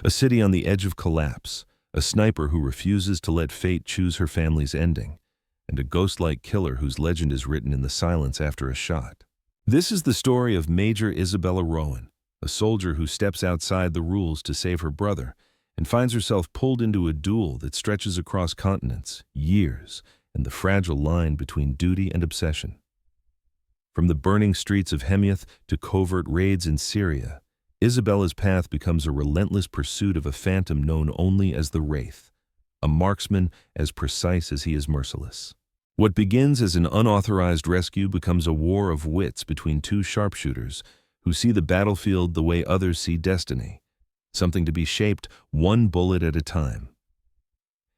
A city on the edge of collapse, a sniper who refuses to let fate choose her family's ending, and a ghost-like killer whose legend is written in the silence after a shot. This is the story of Major Isabella Rowan, a soldier who steps outside the rules to save her brother and finds herself pulled into a duel that stretches across continents, years, and the fragile line between duty and obsession. From the burning streets of Hemiath to covert raids in Syria, Isabella's path becomes a relentless pursuit of a phantom known only as the Wraith, a marksman as precise as he is merciless. What begins as an unauthorized rescue becomes a war of wits between two sharpshooters who see the battlefield the way others see destiny, something to be shaped one bullet at a time.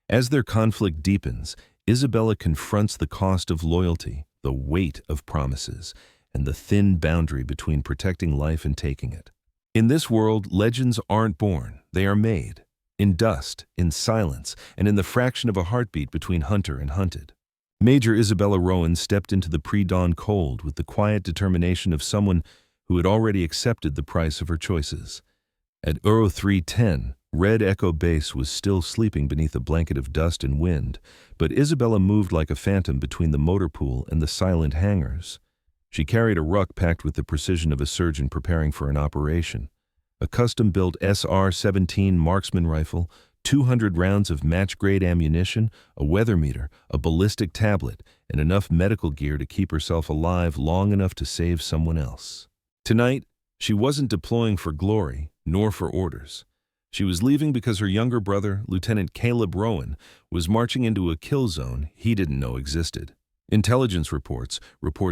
As their conflict deepens, Isabella confronts the cost of loyalty, the weight of promises, and the thin boundary between protecting life and taking it. In this world, legends aren't born, they are made, in dust, in silence, and in the fraction of a heartbeat between hunter and hunted. Major Isabella Rowan stepped into the pre-dawn cold with the quiet determination of someone who had already accepted the price of her choices. At Euro 310, Red Echo Base was still sleeping beneath a blanket of dust and wind, but Isabella moved like a phantom between the motor pool and the silent hangars. She carried a ruck packed with the precision of a surgeon preparing for an operation. A custom-built SR-17 marksman rifle, 200 rounds of match-grade ammunition, a weather meter, a ballistic tablet, and enough medical gear to keep herself alive long enough to save someone else. Tonight, she wasn't deploying for glory, nor for orders. She was leaving because her younger brother, Lieutenant Caleb Rowan, was marching into a kill zone he didn't know existed. Intelligence reports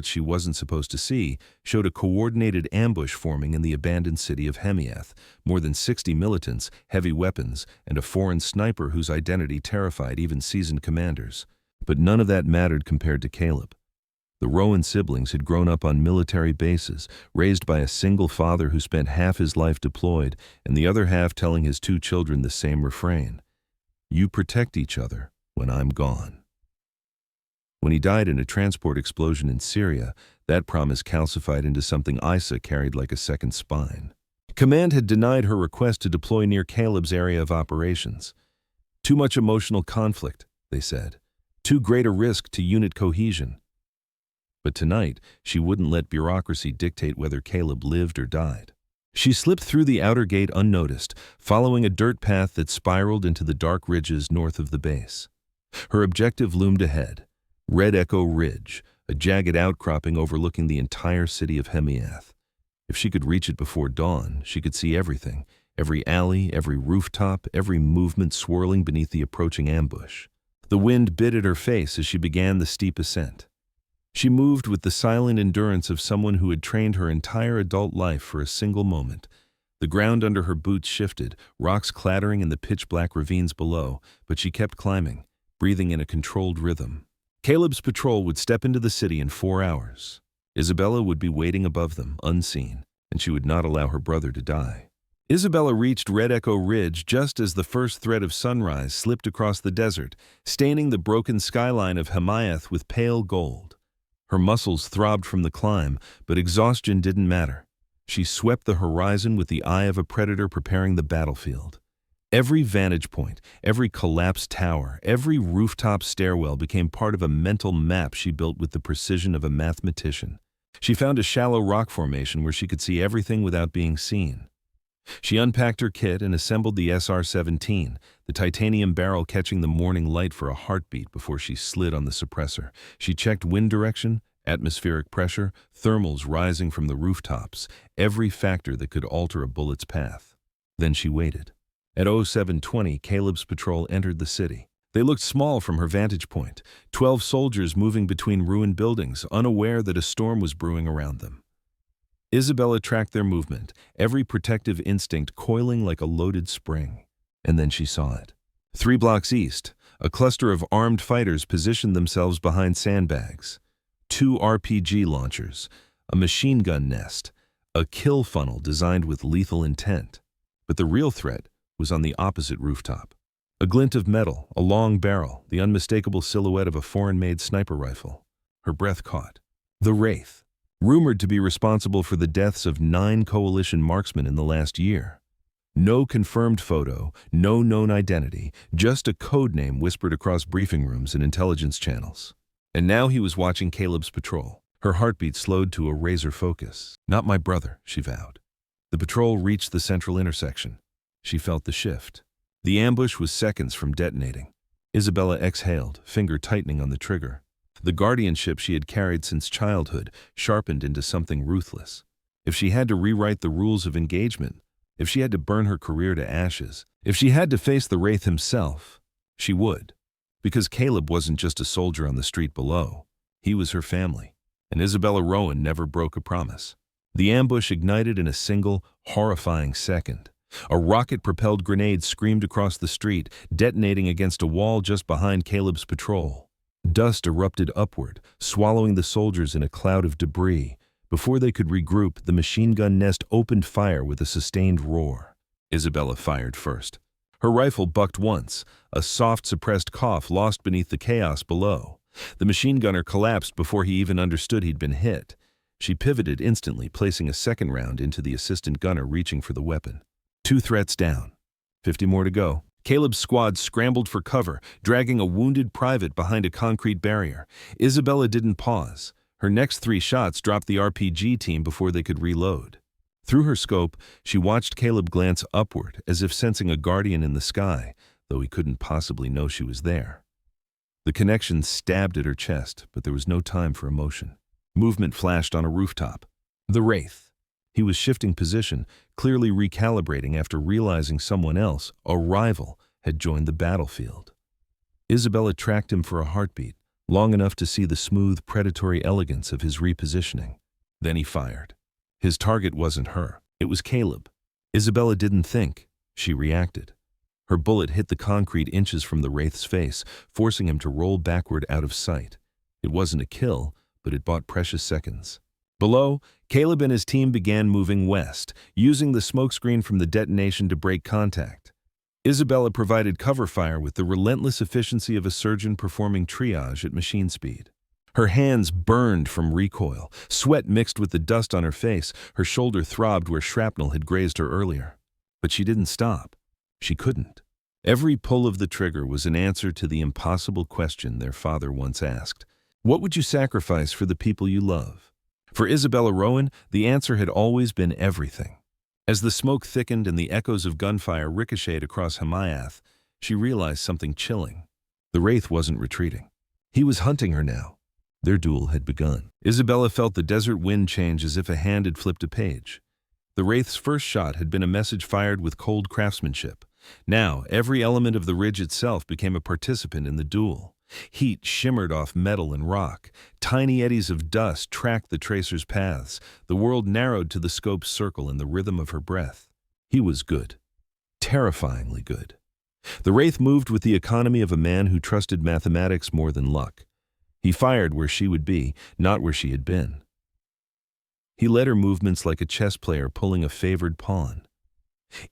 she wasn't supposed to see, showed a coordinated ambush forming in the abandoned city of Hemiath, more than 60 militants, heavy weapons, and a foreign sniper whose identity terrified even seasoned commanders. But none of that mattered compared to Caleb. The Rowan siblings had grown up on military bases, raised by a single father who spent half his life deployed and the other half telling his two children the same refrain: "You protect each other when I'm gone." When he died in a transport explosion in Syria, that promise calcified into something Isa carried like a second spine. Command had denied her request to deploy near Caleb's area of operations. Too much emotional conflict, they said. Too great a risk to unit cohesion. But tonight, she wouldn't let bureaucracy dictate whether Caleb lived or died. She slipped through the outer gate unnoticed, following a dirt path that spiraled into the dark ridges north of the base. Her objective loomed ahead: Red Echo Ridge, a jagged outcropping overlooking the entire city of Hemiath. If she could reach it before dawn, she could see everything, every alley, every rooftop, every movement swirling beneath the approaching ambush. The wind bit at her face as she began the steep ascent. She moved with the silent endurance of someone who had trained her entire adult life for a single moment. The ground under her boots shifted, rocks clattering in the pitch-black ravines below, but she kept climbing, breathing in a controlled rhythm. Caleb's patrol would step into the city in 4 hours. Isabella would be waiting above them, unseen, and she would not allow her brother to die. Isabella reached Red Echo Ridge just as the first thread of sunrise slipped across the desert, staining the broken skyline of Hemiath with pale gold. Her muscles throbbed from the climb, but exhaustion didn't matter. She swept the horizon with the eye of a predator preparing the battlefield. Every vantage point, every collapsed tower, every rooftop stairwell became part of a mental map she built with the precision of a mathematician. She found a shallow rock formation where she could see everything without being seen. She unpacked her kit and assembled the SR-17, the titanium barrel catching the morning light for a heartbeat before she slid on the suppressor. She checked wind direction, atmospheric pressure, thermals rising from the rooftops, every factor that could alter a bullet's path. Then she waited. At 0720, Caleb's patrol entered the city. They looked small from her vantage point, 12 soldiers moving between ruined buildings, unaware that a storm was brewing around them. Isabella tracked their movement, every protective instinct coiling like a loaded spring. And then she saw it. 3 blocks east, a cluster of armed fighters positioned themselves behind sandbags. 2 RPG launchers, a machine gun nest, a kill funnel designed with lethal intent. But the real threat was on the opposite rooftop. A glint of metal, a long barrel, the unmistakable silhouette of a foreign-made sniper rifle. Her breath caught. The Wraith, rumored to be responsible for the deaths of 9 coalition marksmen in the last year. No confirmed photo, no known identity, just a code name whispered across briefing rooms and intelligence channels. And now he was watching Caleb's patrol. Her heartbeat slowed to a razor focus. Not my brother, she vowed. The patrol reached the central intersection. She felt the shift. The ambush was seconds from detonating. Isabella exhaled, finger tightening on the trigger. The guardianship she had carried since childhood sharpened into something ruthless. If she had to rewrite the rules of engagement, if she had to burn her career to ashes, if she had to face the Wraith himself, she would. Because Caleb wasn't just a soldier on the street below. He was her family. And Isabella Rowan never broke a promise. The ambush ignited in a single, horrifying second. A rocket-propelled grenade screamed across the street, detonating against a wall just behind Caleb's patrol. Dust erupted upward, swallowing the soldiers in a cloud of debris. Before they could regroup, the machine gun nest opened fire with a sustained roar. Isabella fired first. Her rifle bucked once, a soft, suppressed cough lost beneath the chaos below. The machine gunner collapsed before he even understood he'd been hit. She pivoted instantly, placing a second round into the assistant gunner reaching for the weapon. 2 threats down. 50 more to go. Caleb's squad scrambled for cover, dragging a wounded private behind a concrete barrier. Isabella didn't pause. Her next 3 shots dropped the RPG team before they could reload. Through her scope, she watched Caleb glance upward, as if sensing a guardian in the sky, though he couldn't possibly know she was there. The connection stabbed at her chest, but there was no time for emotion. Movement flashed on a rooftop. The Wraith. He was shifting position, clearly recalibrating after realizing someone else, a rival, had joined the battlefield. Isabella tracked him for a heartbeat, long enough to see the smooth, predatory elegance of his repositioning. Then he fired. His target wasn't her. It was Caleb. Isabella didn't think. She reacted. Her bullet hit the concrete inches from the Wraith's face, forcing him to roll backward out of sight. It wasn't a kill, but it bought precious seconds. Below, Caleb and his team began moving west, using the smokescreen from the detonation to break contact. Isabella provided cover fire with the relentless efficiency of a surgeon performing triage at machine speed. Her hands burned from recoil, sweat mixed with the dust on her face, her shoulder throbbed where shrapnel had grazed her earlier. But she didn't stop. She couldn't. Every pull of the trigger was an answer to the impossible question their father once asked. What would you sacrifice for the people you love? For Isabella Rowan, the answer had always been everything. As the smoke thickened and the echoes of gunfire ricocheted across Hamayath, she realized something chilling. The Wraith wasn't retreating. He was hunting her now. Their duel had begun. Isabella felt the desert wind change as if a hand had flipped a page. The Wraith's first shot had been a message fired with cold craftsmanship. Now, every element of the ridge itself became a participant in the duel. Heat shimmered off metal and rock. Tiny eddies of dust tracked the tracer's paths. The world narrowed to the scope's circle in the rhythm of her breath. He was good. Terrifyingly good. The Wraith moved with the economy of a man who trusted mathematics more than luck. He fired where she would be, not where she had been. He led her movements like a chess player pulling a favored pawn.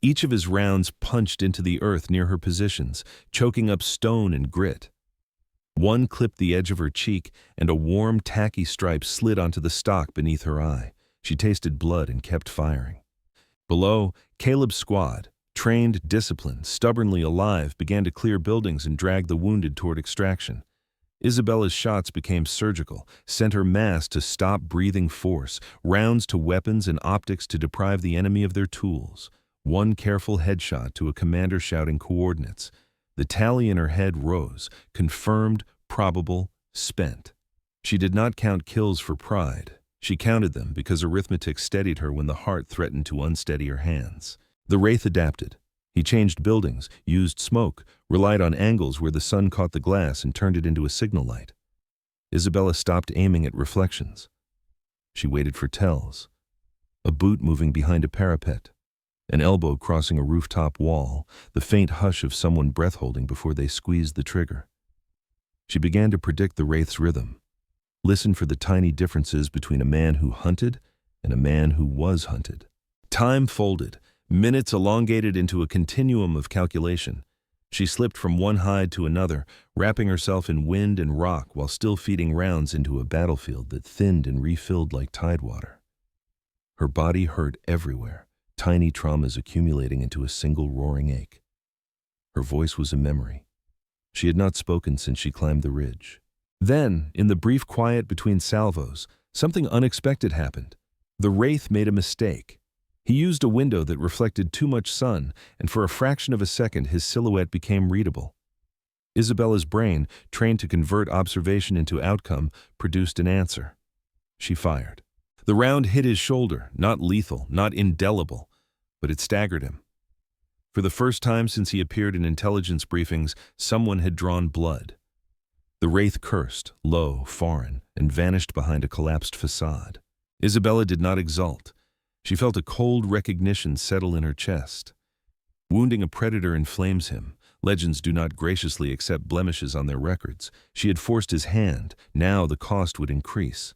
Each of his rounds punched into the earth near her positions, choking up stone and grit. One clipped the edge of her cheek, and a warm, tacky stripe slid onto the stock beneath her eye. She tasted blood and kept firing. Below, Caleb's squad, trained, disciplined, stubbornly alive, began to clear buildings and drag the wounded toward extraction. Isabella's shots became surgical, sent her mass to stop breathing force, rounds to weapons and optics to deprive the enemy of their tools. One careful headshot to a commander shouting coordinates. The tally in her head rose, confirmed, probable, spent. She did not count kills for pride. She counted them because arithmetic steadied her when the heart threatened to unsteady her hands. The Wraith adapted. He changed buildings, used smoke, relied on angles where the sun caught the glass and turned it into a signal light. Isabella stopped aiming at reflections. She waited for tells. A boot moving behind a parapet. An elbow crossing a rooftop wall, the faint hush of someone breath-holding before they squeezed the trigger. She began to predict the Wraith's rhythm. Listen for the tiny differences between a man who hunted and a man who was hunted. Time folded, minutes elongated into a continuum of calculation. She slipped from one hide to another, wrapping herself in wind and rock while still feeding rounds into a battlefield that thinned and refilled like tidewater. Her body hurt everywhere. tiny traumas accumulating into a single roaring ache. Her voice was a memory. She had not spoken since she climbed the ridge. Then, in the brief quiet between salvos, something unexpected happened. The Wraith made a mistake. He used a window that reflected too much sun, and for a fraction of a second his silhouette became readable. Isabella's brain, trained to convert observation into outcome, produced an answer. She fired. The round hit his shoulder, not lethal, not indelible, but it staggered him. For the first time since he appeared in intelligence briefings, someone had drawn blood. The Wraith cursed, low, foreign, and vanished behind a collapsed facade. Isabella did not exult. She felt a cold recognition settle in her chest. Wounding a predator inflames him. Legends do not graciously accept blemishes on their records. She had forced his hand. Now the cost would increase.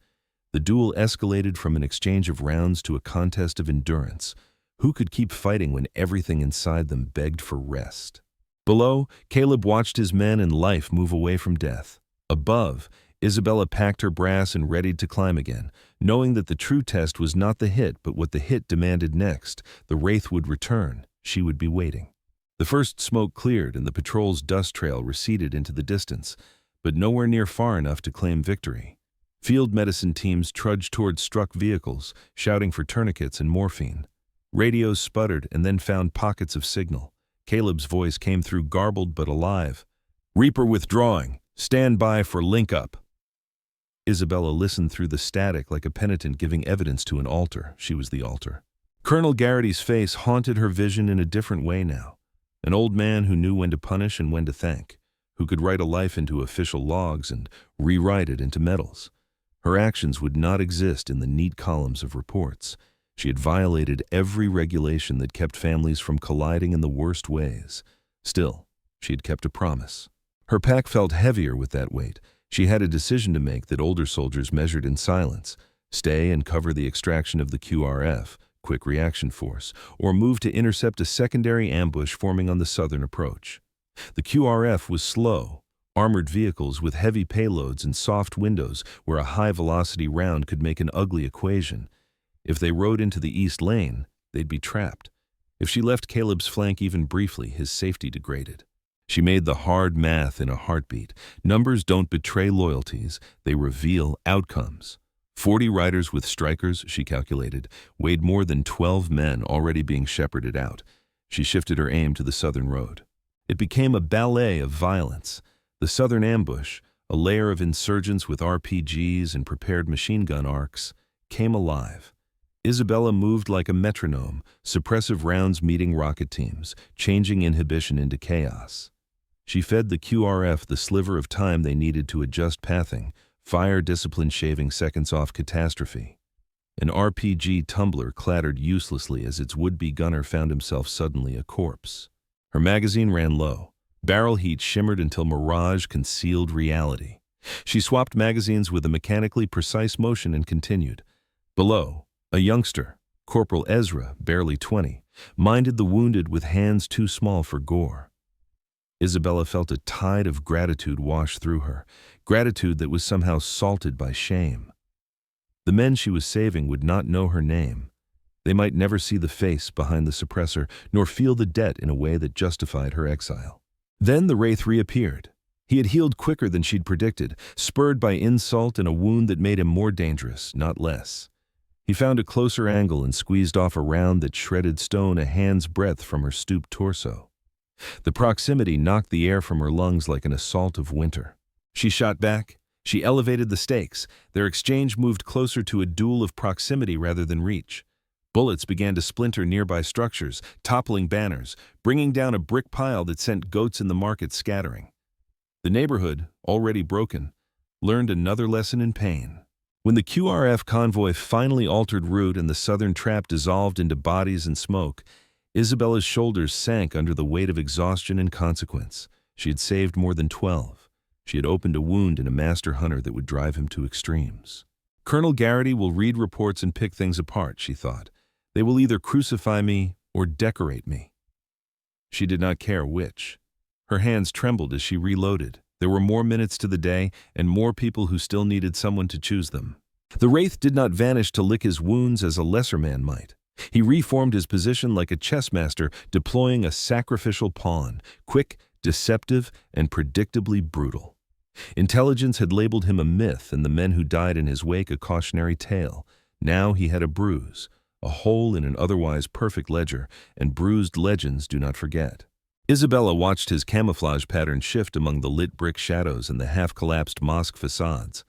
The duel escalated from an exchange of rounds to a contest of endurance. Who could keep fighting when everything inside them begged for rest? Below, Caleb watched his men and life move away from death. Above, Isabella packed her brass and readied to climb again, knowing that the true test was not the hit but what the hit demanded next. The Wraith would return. She would be waiting. The first smoke cleared and the patrol's dust trail receded into the distance, but nowhere near far enough to claim victory. Field medicine teams trudged towards struck vehicles, shouting for tourniquets and morphine. Radios sputtered and then found pockets of signal. Caleb's voice came through garbled but alive. "Reaper withdrawing. Stand by for link-up." Isabella listened through the static like a penitent giving evidence to an altar. She was the altar. Colonel Garrity's face haunted her vision in a different way now. An old man who knew when to punish and when to thank, who could write a life into official logs and rewrite it into medals. Her actions would not exist in the neat columns of reports. She had violated every regulation that kept families from colliding in the worst ways. Still, she had kept a promise. Her pack felt heavier with that weight. She had a decision to make that older soldiers measured in silence: stay and cover the extraction of the QRF, Quick Reaction Force, or move to intercept a secondary ambush forming on the southern approach. The QRF was slow, armored vehicles with heavy payloads and soft windows where a high-velocity round could make an ugly equation. If they rode into the east lane, they'd be trapped. If she left Caleb's flank even briefly, his safety degraded. She made the hard math in a heartbeat. Numbers don't betray loyalties, they reveal outcomes. 40 riders with strikers, she calculated, weighed more than 12 men already being shepherded out. She shifted her aim to the southern road. It became a ballet of violence. The southern ambush, a layer of insurgents with RPGs and prepared machine gun arcs, came alive. Isabella moved like a metronome, suppressive rounds meeting rocket teams, changing inhibition into chaos. She fed the QRF the sliver of time they needed to adjust pathing, fire discipline shaving seconds off catastrophe. An RPG tumbler clattered uselessly as its would-be gunner found himself suddenly a corpse. Her magazine ran low. Barrel heat shimmered until mirage concealed reality. She swapped magazines with a mechanically precise motion and continued. Below, a youngster, Corporal Ezra, barely 20, minded the wounded with hands too small for gore. Isabella felt a tide of gratitude wash through her, gratitude that was somehow salted by shame. The men she was saving would not know her name. They might never see the face behind the suppressor, nor feel the debt in a way that justified her exile. Then the Wraith reappeared. He had healed quicker than she'd predicted, spurred by insult and a wound that made him more dangerous, not less. He found a closer angle and squeezed off a round that shredded stone a hand's breadth from her stooped torso. The proximity knocked the air from her lungs like an assault of winter. She shot back. She elevated the stakes. Their exchange moved closer to a duel of proximity rather than reach. Bullets began to splinter nearby structures, toppling banners, bringing down a brick pile that sent goats in the market scattering. The neighborhood, already broken, learned another lesson in pain. When the QRF convoy finally altered route and the southern trap dissolved into bodies and smoke, Isabella's shoulders sank under the weight of exhaustion and consequence. She had saved more than 12. She had opened a wound in a master hunter that would drive him to extremes. Colonel Garrity will read reports and pick things apart, she thought. They will either crucify me or decorate me. She did not care which. Her hands trembled as she reloaded. There were more minutes to the day and more people who still needed someone to choose them. The Wraith did not vanish to lick his wounds as a lesser man might. He reformed his position like a chess master, deploying a sacrificial pawn, quick, deceptive, and predictably brutal. Intelligence had labeled him a myth and the men who died in his wake a cautionary tale. Now he had a bruise, a hole in an otherwise perfect ledger, and bruised legends do not forget. Isabella watched his camouflage pattern shift among the lit brick shadows and the half-collapsed mosque facades.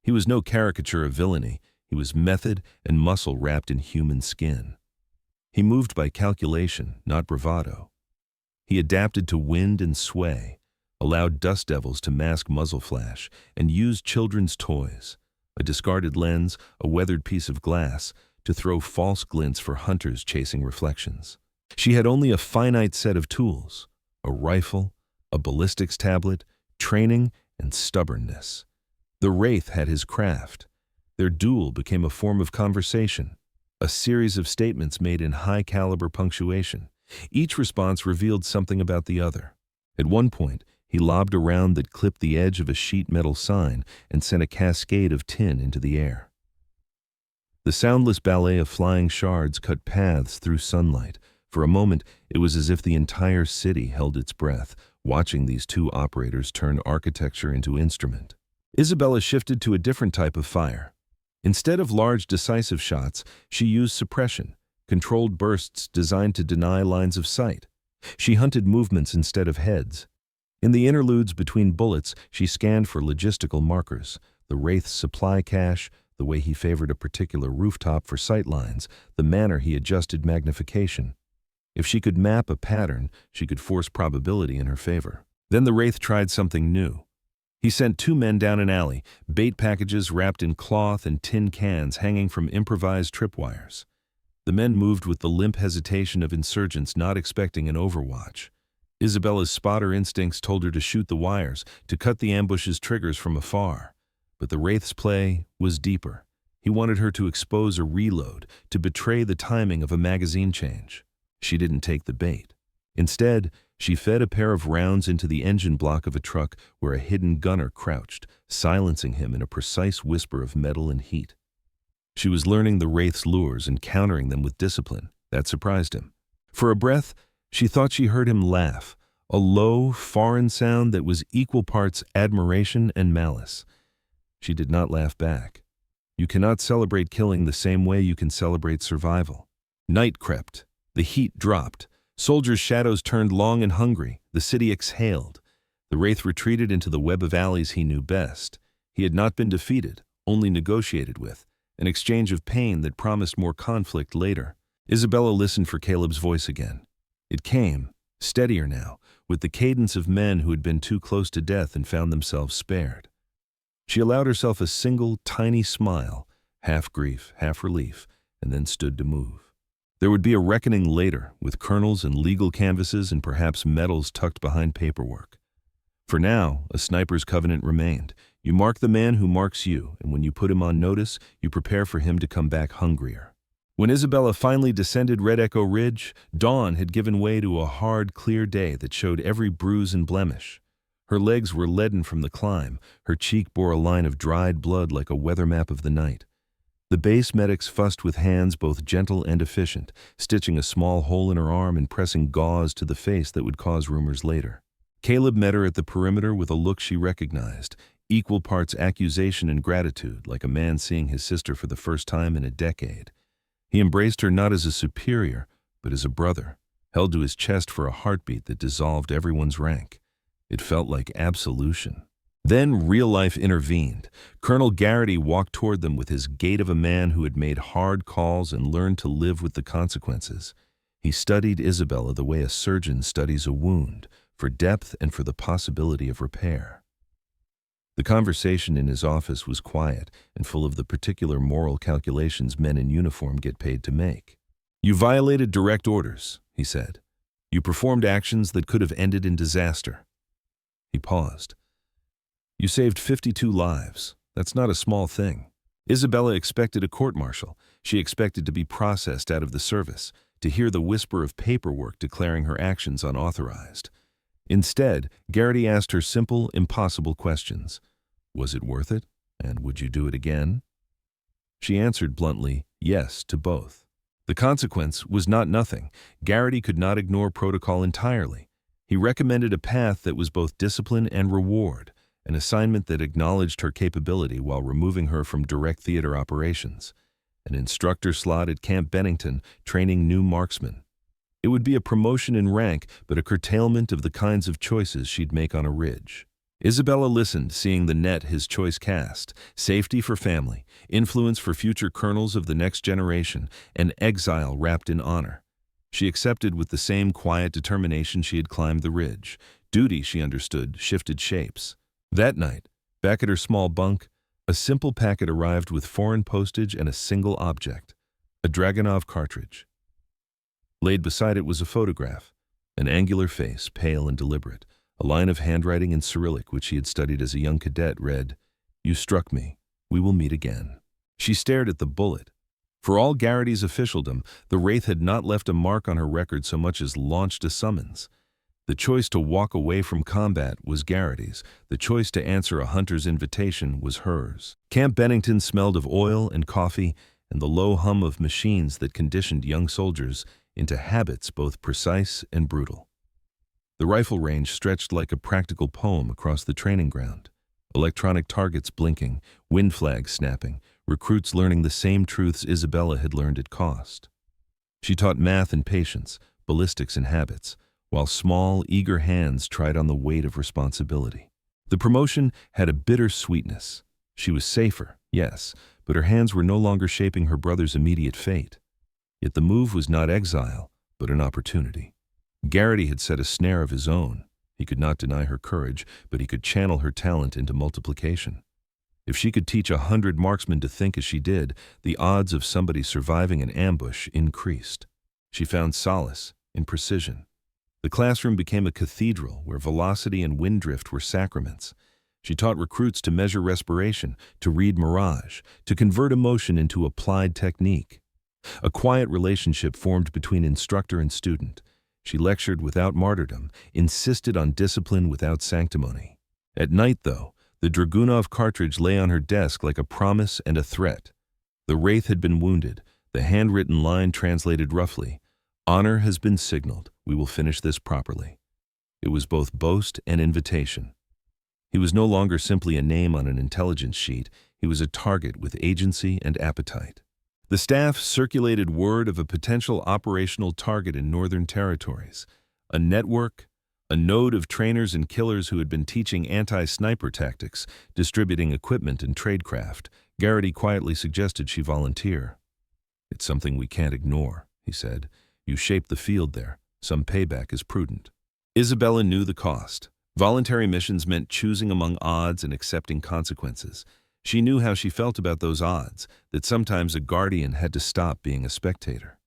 He was no caricature of villainy. He was method and muscle wrapped in human skin. He moved by calculation, not bravado. He adapted to wind and sway, allowed dust devils to mask muzzle flash, and used children's toys, a discarded lens, a weathered piece of glass, to throw false glints for hunters chasing reflections. She had only a finite set of tools, a rifle, a ballistics tablet, training, and stubbornness. The Wraith had his craft. Their duel became a form of conversation, a series of statements made in high-caliber punctuation. Each response revealed something about the other. At one point, he lobbed a round that clipped the edge of a sheet metal sign and sent a cascade of tin into the air. The soundless ballet of flying shards cut paths through sunlight. For a moment, it was as if the entire city held its breath, watching these two operators turn architecture into instrument. Isabella shifted to a different type of fire. Instead of large, decisive shots, she used suppression, controlled bursts designed to deny lines of sight. She hunted movements instead of heads. In the interludes between bullets, she scanned for logistical markers, the Wraith's supply cache, the way he favored a particular rooftop for sight lines, the manner he adjusted magnification. If she could map a pattern, she could force probability in her favor. Then the Wraith tried something new. He sent two men down an alley, bait packages wrapped in cloth and tin cans hanging from improvised tripwires. The men moved with the limp hesitation of insurgents not expecting an overwatch. Isabella's spotter instincts told her to shoot the wires, to cut the ambush's triggers from afar. But the Wraith's play was deeper. He wanted her to expose a reload, to betray the timing of a magazine change. She didn't take the bait. Instead, she fed a pair of rounds into the engine block of a truck where a hidden gunner crouched, silencing him in a precise whisper of metal and heat. She was learning the Wraith's lures and countering them with discipline. That surprised him. For a breath, she thought she heard him laugh, a low, foreign sound that was equal parts admiration and malice. She did not laugh back. You cannot celebrate killing the same way you can celebrate survival. Night crept. The heat dropped. Soldiers' shadows turned long and hungry. The city exhaled. The Wraith retreated into the web of alleys he knew best. He had not been defeated, only negotiated with, an exchange of pain that promised more conflict later. Isabella listened for Caleb's voice again. It came, steadier now, with the cadence of men who had been too close to death and found themselves spared. She allowed herself a single, tiny smile, half grief, half relief, and then stood to move. There would be a reckoning later, with kernels and legal canvases and perhaps medals tucked behind paperwork. For now, a sniper's covenant remained. You mark the man who marks you, and when you put him on notice, you prepare for him to come back hungrier. When Isabella finally descended Red Echo Ridge, dawn had given way to a hard, clear day that showed every bruise and blemish. Her legs were leaden from the climb. Her cheek bore a line of dried blood like a weather map of the night. The base medics fussed with hands both gentle and efficient, stitching a small hole in her arm and pressing gauze to the face that would cause rumors later. Caleb met her at the perimeter with a look she recognized, equal parts accusation and gratitude, like a man seeing his sister for the first time in a decade. He embraced her not as a superior, but as a brother, held to his chest for a heartbeat that dissolved everyone's rank. It felt like absolution. Then real life intervened. Colonel Garrity walked toward them with his gait of a man who had made hard calls and learned to live with the consequences. He studied Isabella the way a surgeon studies a wound, for depth and for the possibility of repair. The conversation in his office was quiet and full of the particular moral calculations men in uniform get paid to make. You violated direct orders, he said. You performed actions that could have ended in disaster. He paused. You saved 52 lives. That's not a small thing. Isabella expected a court-martial. She expected to be processed out of the service, to hear the whisper of paperwork declaring her actions unauthorized. Instead, Garrity asked her simple, impossible questions. Was it worth it? And would you do it again? She answered bluntly, yes to both. The consequence was not nothing. Garrity could not ignore protocol entirely. He recommended a path that was both discipline and reward, an assignment that acknowledged her capability while removing her from direct theater operations. An instructor slot at Camp Bennington, training new marksmen. It would be a promotion in rank, but a curtailment of the kinds of choices she'd make on a ridge. Isabella listened, seeing the net his choice cast: safety for family, influence for future colonels of the next generation, and exile wrapped in honor. She accepted with the same quiet determination she had climbed the ridge. Duty, she understood, shifted shapes. That night, back at her small bunk, a simple packet arrived with foreign postage and a single object: a Dragunov cartridge. Laid beside it was a photograph, an angular face, pale and deliberate. A line of handwriting in Cyrillic, which she had studied as a young cadet, read, "You struck me. We will meet again." She stared at the bullet. For all Garrity's officialdom, the Wraith had not left a mark on her record so much as launched a summons. The choice to walk away from combat was Garrity's. The choice to answer a hunter's invitation was hers. Camp Bennington smelled of oil and coffee and the low hum of machines that conditioned young soldiers into habits both precise and brutal. The rifle range stretched like a practical poem across the training ground. Electronic targets blinking, wind flags snapping, recruits learning the same truths Isabella had learned at cost. She taught math and patience, ballistics and habits, while small, eager hands tried on the weight of responsibility. The promotion had a bitter sweetness. She was safer, yes, but her hands were no longer shaping her brother's immediate fate. Yet the move was not exile, but an opportunity. Garrity had set a snare of his own. He could not deny her courage, but he could channel her talent into multiplication. If she could teach 100 marksmen to think as she did, the odds of somebody surviving an ambush increased. She found solace in precision. The classroom became a cathedral where velocity and wind drift were sacraments. She taught recruits to measure respiration, to read mirage, to convert emotion into applied technique. A quiet relationship formed between instructor and student. She lectured without martyrdom, insisted on discipline without sanctimony. At night, though, the Dragunov cartridge lay on her desk like a promise and a threat. The Wraith had been wounded. The handwritten line translated roughly, "Honor has been signaled. We will finish this properly." It was both boast and invitation. He was no longer simply a name on an intelligence sheet. He was a target with agency and appetite. The staff circulated word of a potential operational target in northern territories. A network, a node of trainers and killers who had been teaching anti-sniper tactics, distributing equipment and tradecraft. Garrity quietly suggested she volunteer. "It's something we can't ignore," he said. "You shape the field there. Some payback is prudent." Isabella knew the cost. Voluntary missions meant choosing among odds and accepting consequences. She knew how she felt about those odds, that sometimes a guardian had to stop being a spectator.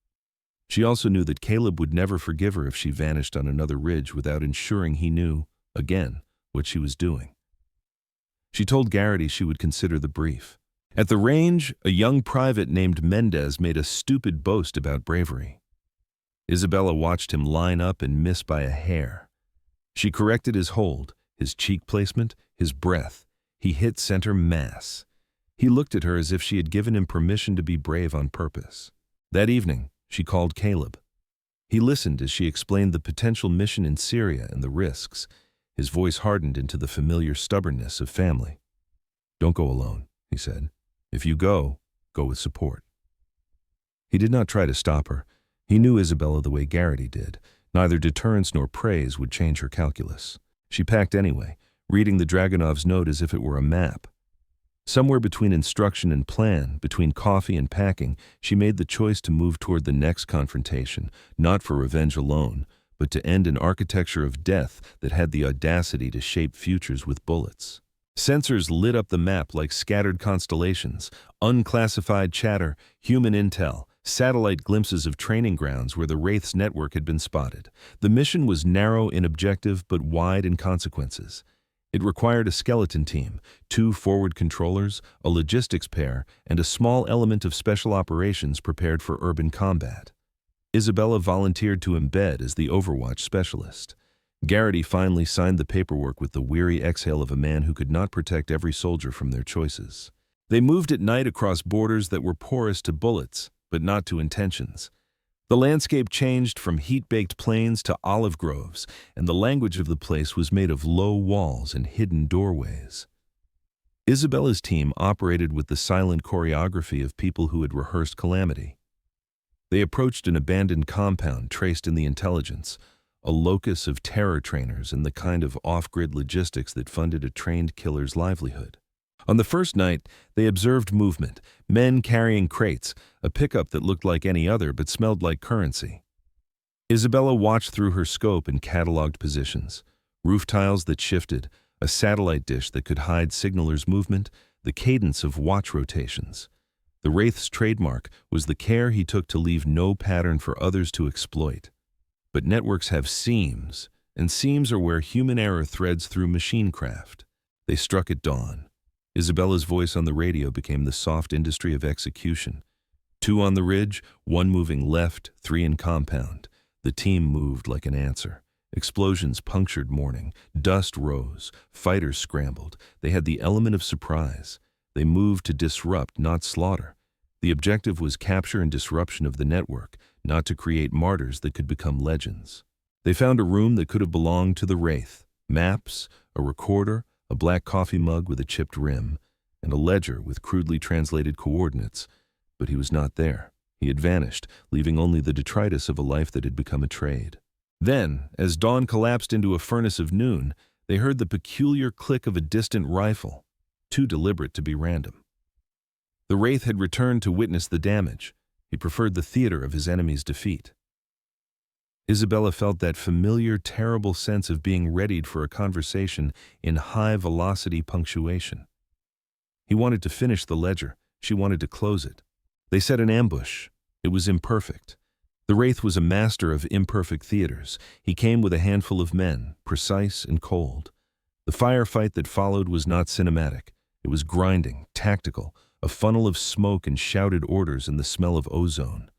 She also knew that Caleb would never forgive her if she vanished on another ridge without ensuring he knew, again, what she was doing. She told Garrity she would consider the brief. At the range, a young private named Mendez made a stupid boast about bravery. Isabella watched him line up and miss by a hair. She corrected his hold, his cheek placement, his breath. He hit center mass. He looked at her as if she had given him permission to be brave on purpose. That evening, she called Caleb. He listened as she explained the potential mission in Syria and the risks. His voice hardened into the familiar stubbornness of family. "Don't go alone," he said. "If you go, go with support." He did not try to stop her. He knew Isabella the way Garrity did. Neither deterrence nor praise would change her calculus. She packed anyway, reading the Dragunov's note as if it were a map. Somewhere between instruction and plan, between coffee and packing, she made the choice to move toward the next confrontation, not for revenge alone, but to end an architecture of death that had the audacity to shape futures with bullets. Sensors lit up the map like scattered constellations, unclassified chatter, human intel, satellite glimpses of training grounds where the Wraith's network had been spotted. The mission was narrow in objective but wide in consequences. It required a skeleton team, 2 forward controllers, a logistics pair, and a small element of special operations prepared for urban combat. Isabella volunteered to embed as the Overwatch specialist. Garrity finally signed the paperwork with the weary exhale of a man who could not protect every soldier from their choices. They moved at night across borders that were porous to bullets. but not to intentions. The landscape changed from heat-baked plains to olive groves, and the language of the place was made of low walls and hidden doorways. Isabella's team operated with the silent choreography of people who had rehearsed calamity. They approached an abandoned compound traced in the intelligence, a locus of terror trainers and the kind of off-grid logistics that funded a trained killer's livelihood. On the first night, they observed movement, men carrying crates, a pickup that looked like any other but smelled like currency. Isabella watched through her scope and cataloged positions: roof tiles that shifted, a satellite dish that could hide signalers' movement, the cadence of watch rotations. The Wraith's trademark was the care he took to leave no pattern for others to exploit. But networks have seams, and seams are where human error threads through machine craft. They struck at dawn. Isabella's voice on the radio became the soft industry of execution. 2 on the ridge, 1 moving left, 3 in compound. The team moved like an answer. Explosions punctured morning. Dust rose. Fighters scrambled. They had the element of surprise. They moved to disrupt, not slaughter. The objective was capture and disruption of the network, not to create martyrs that could become legends. They found a room that could have belonged to the Wraith. Maps, a recorder, a black coffee mug with a chipped rim, and a ledger with crudely translated coordinates. But he was not there. He had vanished, leaving only the detritus of a life that had become a trade. Then, as dawn collapsed into a furnace of noon, they heard the peculiar click of a distant rifle, too deliberate to be random. The Wraith had returned to witness the damage. He preferred the theater of his enemy's defeat. Isabella felt that familiar, terrible sense of being readied for a conversation in high-velocity punctuation. He wanted to finish the ledger. She wanted to close it. They set an ambush. It was imperfect. The Wraith was a master of imperfect theaters. He came with a handful of men, precise and cold. The firefight that followed was not cinematic. It was grinding, tactical, a funnel of smoke and shouted orders and the smell of ozone.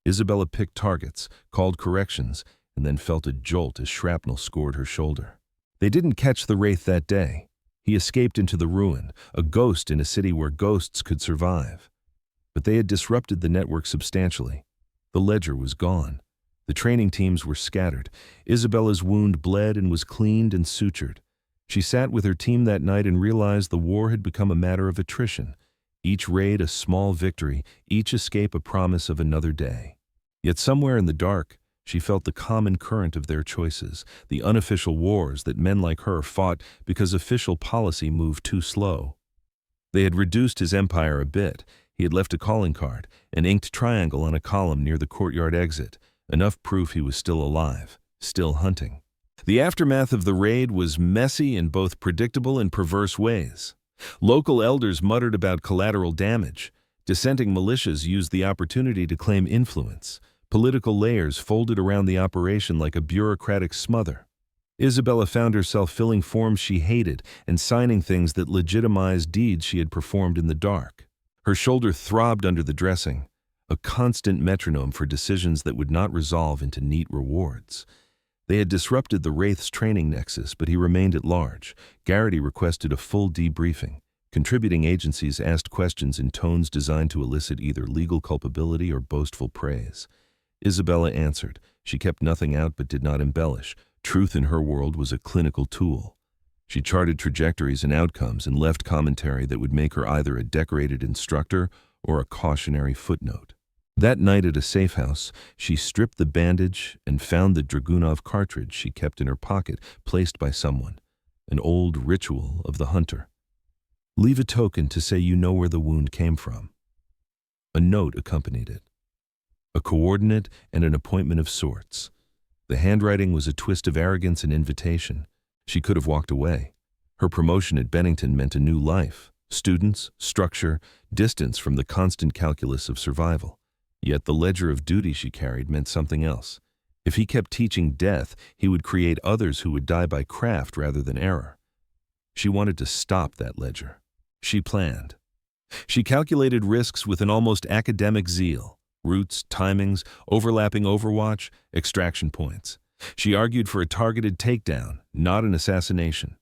Isabella picked targets, called corrections, and then felt a jolt as shrapnel scored her shoulder. They didn't catch the Wraith that day. He escaped into the ruin, a ghost in a city where ghosts could survive. But they had disrupted the network substantially. The ledger was gone. The training teams were scattered. Isabella's wound bled and was cleaned and sutured. She sat with her team that night and realized the war had become a matter of attrition. Each raid a small victory, each escape a promise of another day. Yet somewhere in the dark, she felt the common current of their choices, the unofficial wars that men like her fought because official policy moved too slow. They had reduced his empire a bit. He had left a calling card, an inked triangle on a column near the courtyard exit, enough proof he was still alive, still hunting. The aftermath of the raid was messy in both predictable and perverse ways. Local elders muttered about collateral damage. Dissenting militias used the opportunity to claim influence. Political layers folded around the operation like a bureaucratic smother. Isabella found herself filling forms she hated and signing things that legitimized deeds she had performed in the dark. Her shoulder throbbed under the dressing, a constant metronome for decisions that would not resolve into neat rewards. They had disrupted the Wraith's training nexus, but he remained at large. Garrity requested a full debriefing. Contributing agencies asked questions in tones designed to elicit either legal culpability or boastful praise. Isabella answered. She kept nothing out but did not embellish. Truth in her world was a clinical tool. She charted trajectories and outcomes and left commentary that would make her either a decorated instructor or a cautionary footnote. That night at a safe house, she stripped the bandage and found the Dragunov cartridge she kept in her pocket, placed by someone, an old ritual of the hunter. Leave a token to say you know where the wound came from. A note accompanied it, a coordinate and an appointment of sorts. The handwriting was a twist of arrogance and invitation. She could have walked away. Her promotion at Bennington meant a new life, students, structure, distance from the constant calculus of survival. Yet the ledger of duty she carried meant something else. If he kept teaching death, he would create others who would die by craft rather than error. She wanted to stop that ledger. She planned. She calculated risks with an almost academic zeal. Routes, timings, overlapping overwatch, extraction points. She argued for a targeted takedown, not an assassination.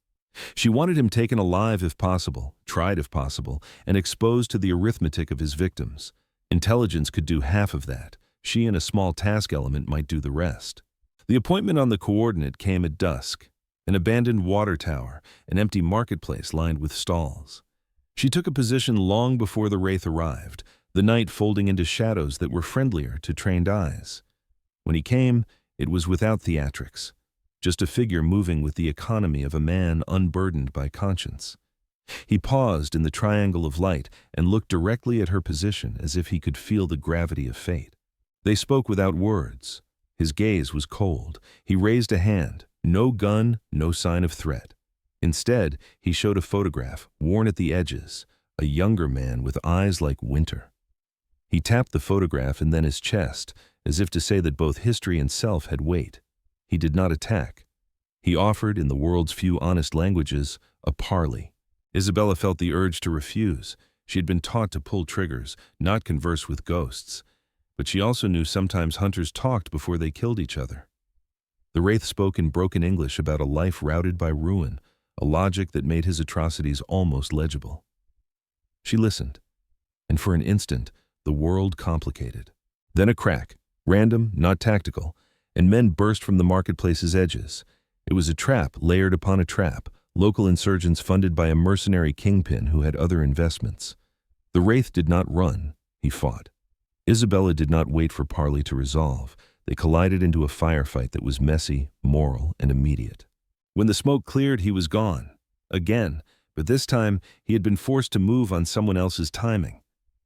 She wanted him taken alive if possible, tried if possible, and exposed to the arithmetic of his victims. Intelligence could do half of that. She and a small task element might do the rest. The appointment on the coordinate came at dusk. An abandoned water tower, an empty marketplace lined with stalls. She took a position long before the Wraith arrived, the night folding into shadows that were friendlier to trained eyes. When he came, it was without theatrics, just a figure moving with the economy of a man unburdened by conscience. He paused in the triangle of light and looked directly at her position as if he could feel the gravity of fate. They spoke without words. His gaze was cold. He raised a hand, no gun, no sign of threat. Instead, he showed a photograph, worn at the edges, a younger man with eyes like winter. He tapped the photograph and then his chest, as if to say that both history and self had weight. He did not attack. He offered, in the world's few honest languages, a parley. Isabella felt the urge to refuse. She had been taught to pull triggers, not converse with ghosts. But she also knew sometimes hunters talked before they killed each other. The Wraith spoke in broken English about a life routed by ruin, a logic that made his atrocities almost legible. She listened, and for an instant, the world complicated. Then a crack, random, not tactical, and men burst from the marketplace's edges. It was a trap layered upon a trap, local insurgents funded by a mercenary kingpin who had other investments. The Wraith did not run, he fought. Isabella did not wait for parley to resolve. They collided into a firefight that was messy, moral, and immediate. When the smoke cleared, he was gone. Again, but this time he had been forced to move on someone else's timing.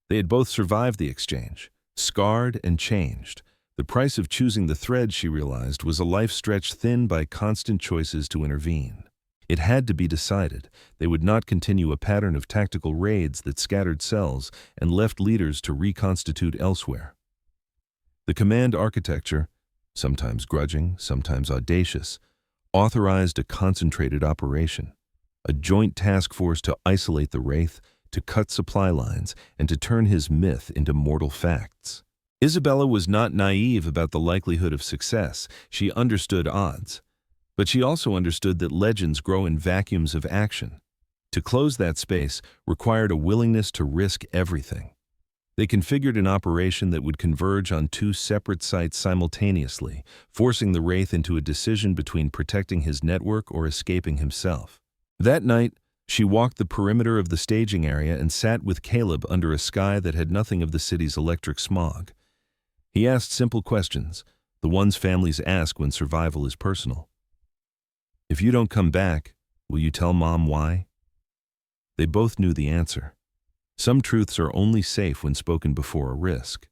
They had both survived the exchange, scarred and changed. The price of choosing the thread, she realized, was a life stretched thin by constant choices to intervene. It had to be decided. They would not continue a pattern of tactical raids that scattered cells and left leaders to reconstitute elsewhere. The command architecture, sometimes grudging, sometimes audacious, authorized a concentrated operation, a joint task force to isolate the Wraith, to cut supply lines, and to turn his myth into mortal facts. Isabella was not naive about the likelihood of success. She understood odds. But she also understood that legends grow in vacuums of action. To close that space required a willingness to risk everything. They configured an operation that would converge on two separate sites simultaneously, forcing the Wraith into a decision between protecting his network or escaping himself. That night, she walked the perimeter of the staging area and sat with Caleb under a sky that had nothing of the city's electric smog. He asked simple questions, the ones families ask when survival is personal. If you don't come back, will you tell Mom why? They both knew the answer. Some truths are only safe when spoken before a risk.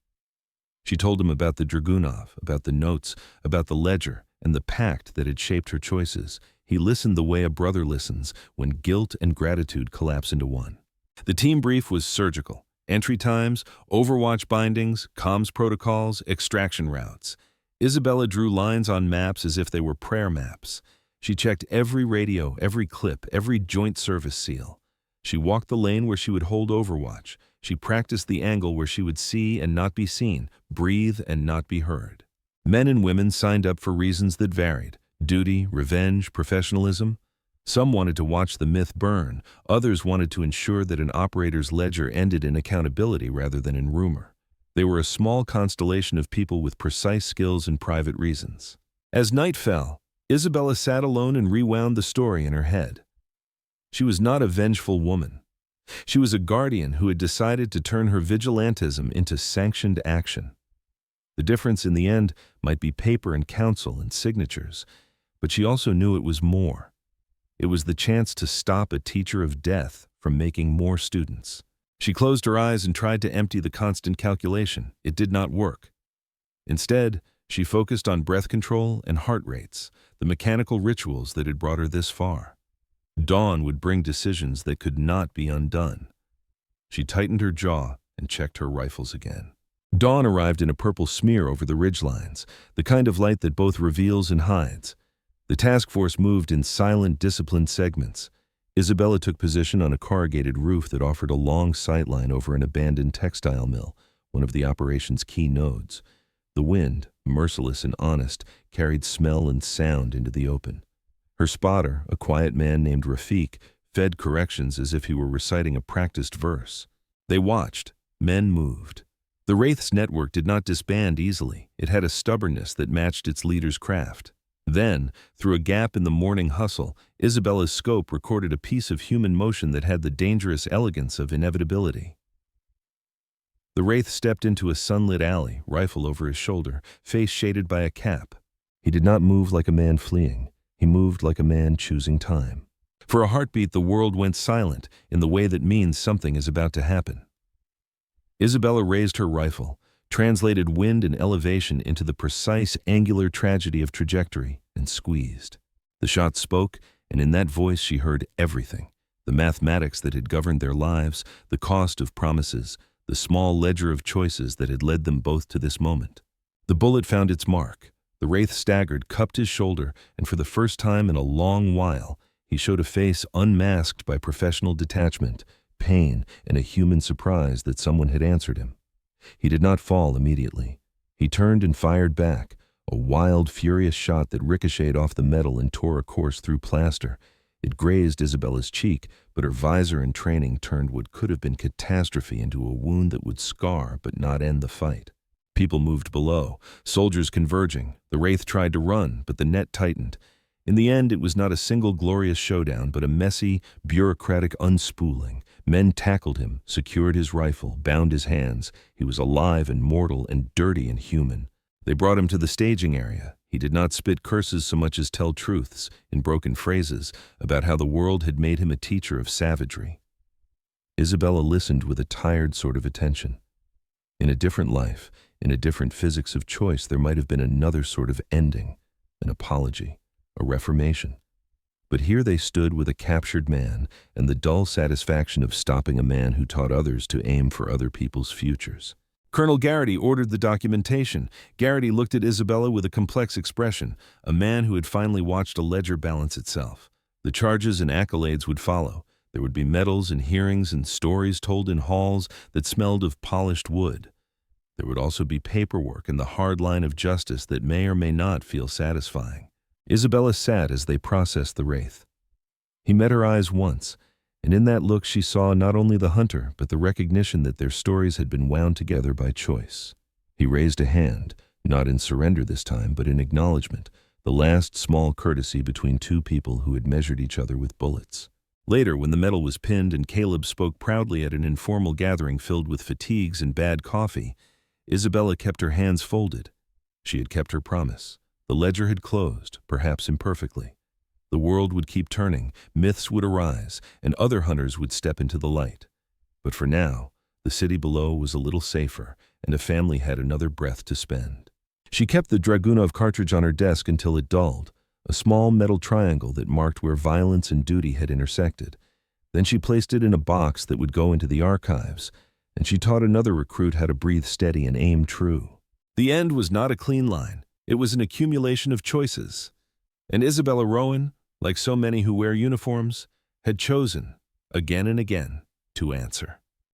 She told him about the Dragunov, about the notes, about the ledger, and the pact that had shaped her choices. He listened the way a brother listens when guilt and gratitude collapse into one. The team brief was surgical. Entry times, overwatch bindings, comms protocols, extraction routes. Isabella drew lines on maps as if they were prayer maps. She checked every radio, every clip, every joint service seal. She walked the lane where she would hold overwatch. She practiced the angle where she would see and not be seen, breathe and not be heard. Men and women signed up for reasons that varied: duty, revenge, professionalism. Some wanted to watch the myth burn. Others wanted to ensure that an operator's ledger ended in accountability rather than in rumor. They were a small constellation of people with precise skills and private reasons. As night fell, Isabella sat alone and rewound the story in her head. She was not a vengeful woman. She was a guardian who had decided to turn her vigilantism into sanctioned action. The difference in the end might be paper and counsel and signatures, but she also knew it was more. It was the chance to stop a teacher of death from making more students. She closed her eyes and tried to empty the constant calculation. It did not work. Instead, she focused on breath control and heart rates, the mechanical rituals that had brought her this far. Dawn would bring decisions that could not be undone. She tightened her jaw and checked her rifles again. Dawn arrived in a purple smear over the ridgelines, the kind of light that both reveals and hides. The task force moved in silent, disciplined segments. Isabella took position on a corrugated roof that offered a long sightline over an abandoned textile mill, one of the operation's key nodes. The wind, merciless and honest, carried smell and sound into the open. Her spotter, a quiet man named Rafik, fed corrections as if he were reciting a practiced verse. They watched. Men moved. The Wraith's network did not disband easily. It had a stubbornness that matched its leader's craft. Then, through a gap in the morning hustle, Isabella's scope recorded a piece of human motion that had the dangerous elegance of inevitability. The Wraith stepped into a sunlit alley, rifle over his shoulder, face shaded by a cap. He did not move like a man fleeing. He moved like a man choosing time. For a heartbeat, the world went silent in the way that means something is about to happen. Isabella raised her rifle, translated wind and elevation into the precise angular tragedy of trajectory, and squeezed. The shot spoke, and in that voice she heard everything. The mathematics that had governed their lives, the cost of promises, the small ledger of choices that had led them both to this moment. The bullet found its mark. The Wraith staggered, cupped his shoulder, and for the first time in a long while, he showed a face unmasked by professional detachment, pain, and a human surprise that someone had answered him. He did not fall immediately. He turned and fired back, a wild, furious shot that ricocheted off the metal and tore a course through plaster. It grazed Isabella's cheek, but her visor and training turned what could have been catastrophe into a wound that would scar but not end the fight. People moved below, soldiers converging. The Wraith tried to run, but the net tightened. In the end, it was not a single glorious showdown, but a messy, bureaucratic unspooling. Men tackled him, secured his rifle, bound his hands. He was alive and mortal and dirty and human. They brought him to the staging area. He did not spit curses so much as tell truths, in broken phrases, about how the world had made him a teacher of savagery. Isabella listened with a tired sort of attention. In a different life, in a different physics of choice, there might have been another sort of ending, an apology, a reformation. But here they stood with a captured man and the dull satisfaction of stopping a man who taught others to aim for other people's futures. Colonel Garrity ordered the documentation. Garrity looked at Isabella with a complex expression, a man who had finally watched a ledger balance itself. The charges and accolades would follow. There would be medals and hearings and stories told in halls that smelled of polished wood. There would also be paperwork and the hard line of justice that may or may not feel satisfying. Isabella sat as they processed the Wraith. He met her eyes once, and in that look she saw not only the hunter, but the recognition that their stories had been wound together by choice. He raised a hand, not in surrender this time, but in acknowledgement, the last small courtesy between two people who had measured each other with bullets. Later, when the medal was pinned and Caleb spoke proudly at an informal gathering filled with fatigues and bad coffee, Isabella kept her hands folded. She had kept her promise. The ledger had closed, perhaps imperfectly. The world would keep turning, myths would arise, and other hunters would step into the light. But for now, the city below was a little safer, and a family had another breath to spend. She kept the Dragunov cartridge on her desk until it dulled, a small metal triangle that marked where violence and duty had intersected. Then she placed it in a box that would go into the archives, and she taught another recruit how to breathe steady and aim true. The end was not a clean line. It was an accumulation of choices. And Isabella Rowan, like so many who wear uniforms, had chosen, again and again, to answer.